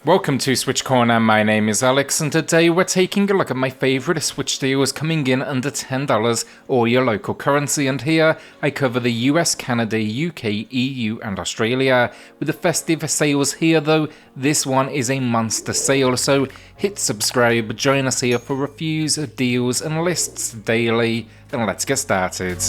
Welcome to SwitchCorner, my name is Alex, and today we're taking a look at my favourite Switch deals coming in under $10 or your local currency, and here I cover the US, Canada, UK, EU and Australia. With the festive sales here though, this one is a monster sale, so hit subscribe, join us here for reviews, deals and lists daily, and let's get started.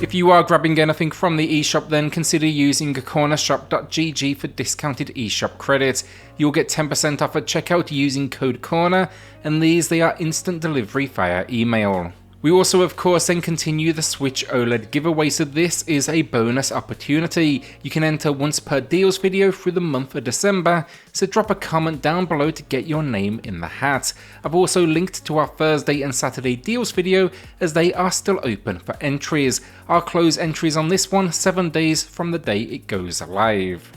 If you are grabbing anything from the eShop, then consider using cornershop.gg for discounted eShop credit. You'll get 10% off at checkout using code CORNER, and they are instant delivery via email. We also of course then continue the Switch OLED giveaway, so this is a bonus opportunity. You can enter once per deals video through the month of December, so drop a comment down below to get your name in the hat. I've also linked to our Thursday and Saturday deals video as they are still open for entries. I'll close entries on this one 7 days from the day it goes live.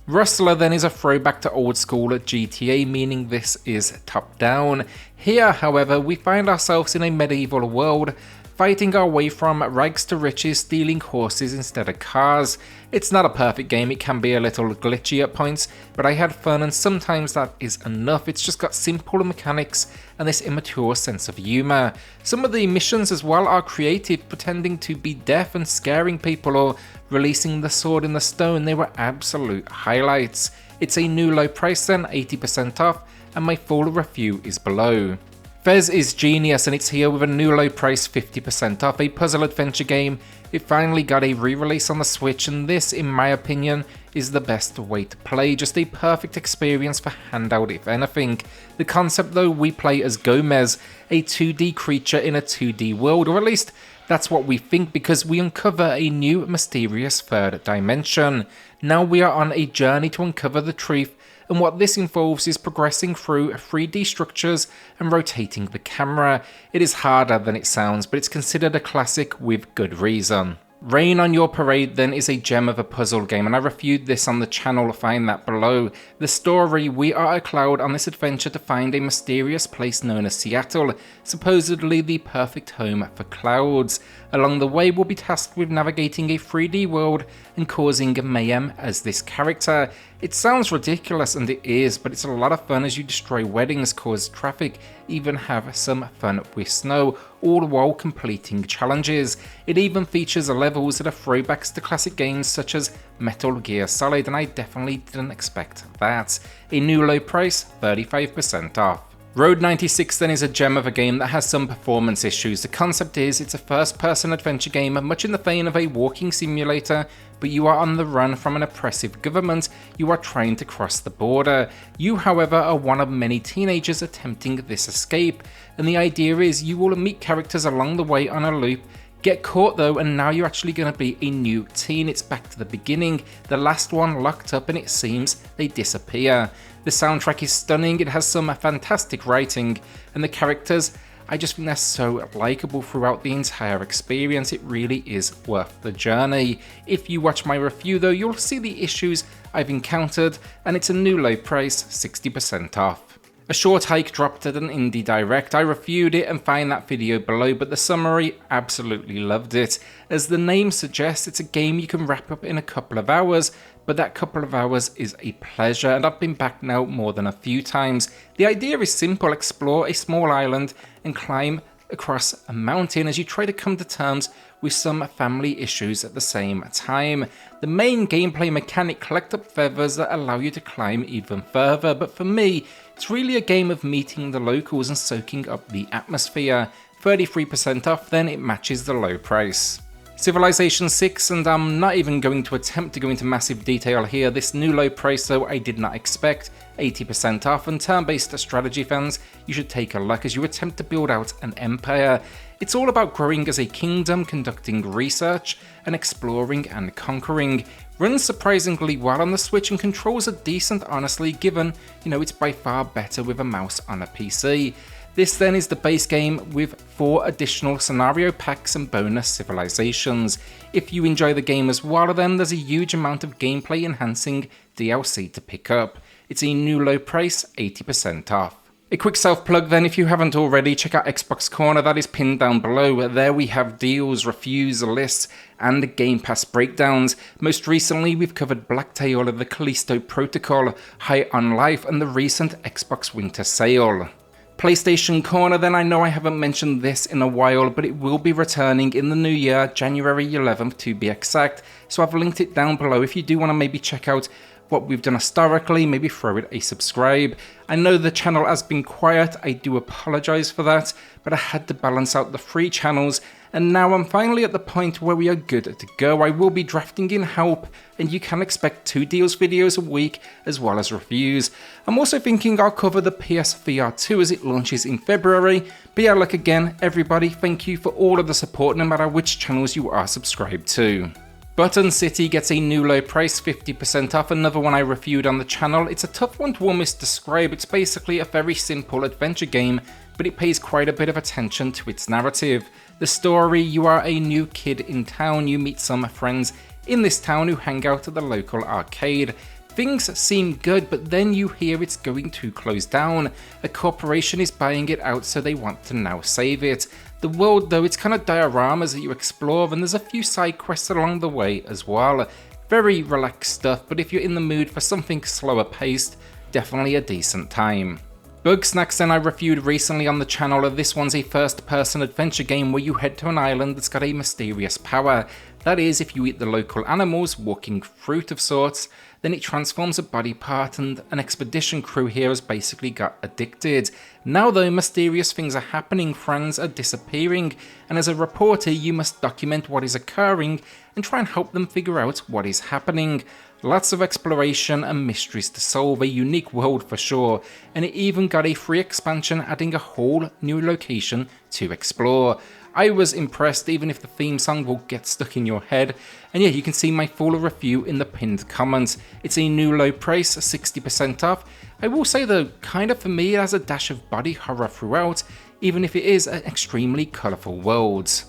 RUSTLER then is a throwback to old school GTA, meaning this is top down. Here, however, we find ourselves in a medieval world, fighting our way from rags to riches, stealing horses instead of cars. It's not a perfect game, it can be a little glitchy at points, but I had fun and sometimes that is enough. It's just got simple mechanics and this immature sense of humour. Some of the missions as well are creative, pretending to be deaf and scaring people or releasing the sword in the stone. They were absolute highlights. It's a new low price then, 80% off, and my full review is below. Fez is genius and it's here with a new low price 50% off, a puzzle adventure game. It finally got a re-release on the Switch, and this, in my opinion, is the best way to play. Just a perfect experience for handout if anything. The concept though, we play as Gomez, a 2D creature in a 2D world, or at least that's what we think, because we uncover a new mysterious third dimension. Now we are on a journey to uncover the truth, and what this involves is progressing through 3D structures and rotating the camera. It is harder than it sounds, but it's considered a classic with good reason. Rain on Your Parade then is a gem of a puzzle game, and I reviewed this on the channel, find that below. The story, we are a cloud on this adventure to find a mysterious place known as Seattle, supposedly the perfect home for clouds. Along the way we'll be tasked with navigating a 3D world and causing mayhem as this character. It sounds ridiculous, and it is, but it's a lot of fun as you destroy weddings, cause traffic, even have some fun with snow, all while completing challenges. It even features levels that are throwbacks to classic games such as Metal Gear Solid, and I definitely didn't expect that. A new low price, 35% off. Road 96 then is a gem of a game that has some performance issues. The concept is it's a first-person adventure game, much in the vein of a walking simulator, but you are on the run from an oppressive government. You are trying to cross the border. You, however, are one of many teenagers attempting this escape, and the idea is you will meet characters along the way on a loop, get caught though, and now you're actually going to be a new teen. It's back to the beginning, the last one locked up, and it seems they disappear. The soundtrack is stunning, it has some fantastic writing, and the characters, I just think they're so likeable throughout the entire experience. It really is worth the journey. If you watch my review though, you'll see the issues I've encountered, and it's a new low price, 60% off. A Short Hike dropped at an indie direct. I reviewed it and find that video below, but the summary, absolutely loved it. As the name suggests, it's a game you can wrap up in a couple of hours, but that couple of hours is a pleasure, and I've been back now more than a few times. The idea is simple: explore a small island and climb across a mountain as you try to come to terms with some family issues at the same time. The main gameplay mechanic, collect up feathers that allow you to climb even further, but for me, it's really a game of meeting the locals and soaking up the atmosphere. 33% off, then it matches the low price. Civilization 6, and I'm not even going to attempt to go into massive detail here. This new low price though I did not expect, 80% off, and turn-based strategy fans, you should take a look as you attempt to build out an empire. It's all about growing as a kingdom, conducting research, and exploring and conquering. Runs surprisingly well on the Switch and controls are decent, honestly, given, it's by far better with a mouse on a PC. This then is the base game with 4 additional scenario packs and bonus civilizations. If you enjoy the game as well, then there's a huge amount of gameplay enhancing DLC to pick up. It's a new low price, 80% off. A quick self-plug then, if you haven't already, check out XBCorner, that is pinned down below. There we have deals, reviews, lists, and Game Pass breakdowns. Most recently, we've covered Blacktail, the Callisto Protocol, High on Life, and the recent Xbox Winter Sale. PlayStation Corner then, I know I haven't mentioned this in a while, but it will be returning in the new year, January 11th to be exact, so I've linked it down below if you do want to maybe check out what we've done historically, maybe throw it a subscribe. I know the channel has been quiet, I do apologise for that, but I had to balance out the free channels, and now I'm finally at the point where we are good to go. I will be drafting in help, and you can expect 2 deals videos a week, as well as reviews. I'm also thinking I'll cover the PSVR 2 as it launches in February, but yeah, look again, everybody, thank you for all of the support, no matter which channels you are subscribed to. Button City gets a new low price, 50% off, another one I reviewed on the channel. It's a tough one to almost describe. It's basically a very simple adventure game, but it pays quite a bit of attention to its narrative. The story, you are a new kid in town, you meet some friends in this town who hang out at the local arcade. Things seem good, but then you hear it's going to close down. A corporation is buying it out, so they want to now save it. The world though, it's kind of dioramas that you explore, and there's a few side quests along the way as well. Very relaxed stuff, but if you're in the mood for something slower paced, definitely a decent time. BUGSNAX then I reviewed recently on the channel. This one's a first person adventure game where you head to an island that's got a mysterious power. That is, if you eat the local animals, walking fruit of sorts, then it transforms a body part, and an expedition crew here has basically got addicted. Now though, mysterious things are happening, friends are disappearing, and as a reporter you must document what is occurring and try and help them figure out what is happening. Lots of exploration and mysteries to solve, a unique world for sure, and it even got a free expansion adding a whole new location to explore. I was impressed, even if the theme song will get stuck in your head. And yeah, you can see my full review in the pinned comments. It's a new low price, 60% off. I will say though, kind of for me, it has a dash of body horror throughout, even if it is an extremely colourful world.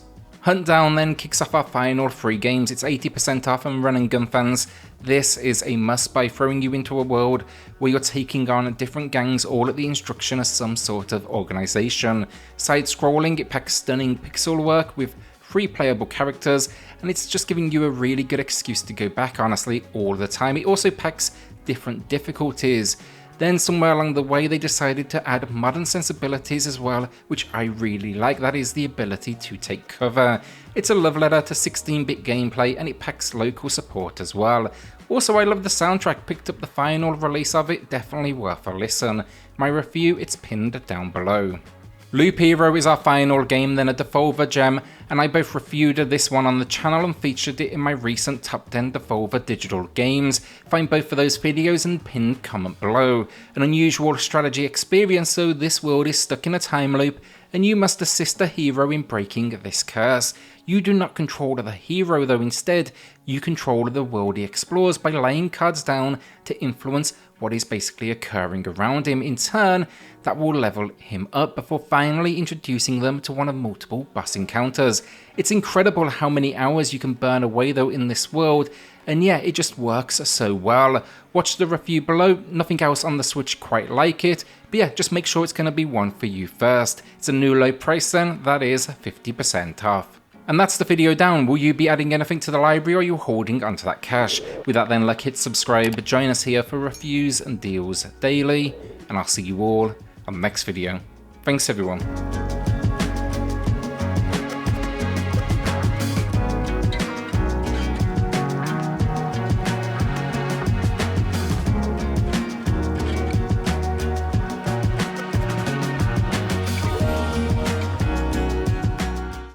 HUNTDOWN then kicks off our final 3 games. It's 80% off, and run and gun fans, this is a must by throwing you into a world where you're taking on different gangs all at the instruction of some sort of organisation. Side scrolling, it packs stunning pixel work with 3 playable characters, and it's just giving you a really good excuse to go back honestly all the time. It also packs different difficulties. Then somewhere along the way they decided to add modern sensibilities as well, which I really like. That is the ability to take cover. It's a love letter to 16-bit gameplay, and it packs local support as well. Also, I love the soundtrack, picked up the final release of it, definitely worth a listen. My review, it's pinned down below. Loop Hero is our final game, then a Devolver gem, and I both reviewed this one on the channel and featured it in my recent top 10 Devolver digital games. Find both of those videos and pinned comment below. An unusual strategy experience, so this world is stuck in a time loop, and you must assist the hero in breaking this curse. You do not control the hero though, instead you control the world he explores by laying cards down to influence what is basically occurring around him. In turn, that will level him up before finally introducing them to one of multiple boss encounters. It's incredible how many hours you can burn away though in this world, and yeah, it just works so well. Watch the review below, nothing else on the Switch quite like it, but yeah, just make sure it's going to be one for you first. It's a new low price then, that is 50% off. And that's the video down. Will you be adding anything to the library, or are you holding onto that cash? With that then, hit subscribe, join us here for reviews and deals daily, and I'll see you all on the next video. Thanks everyone.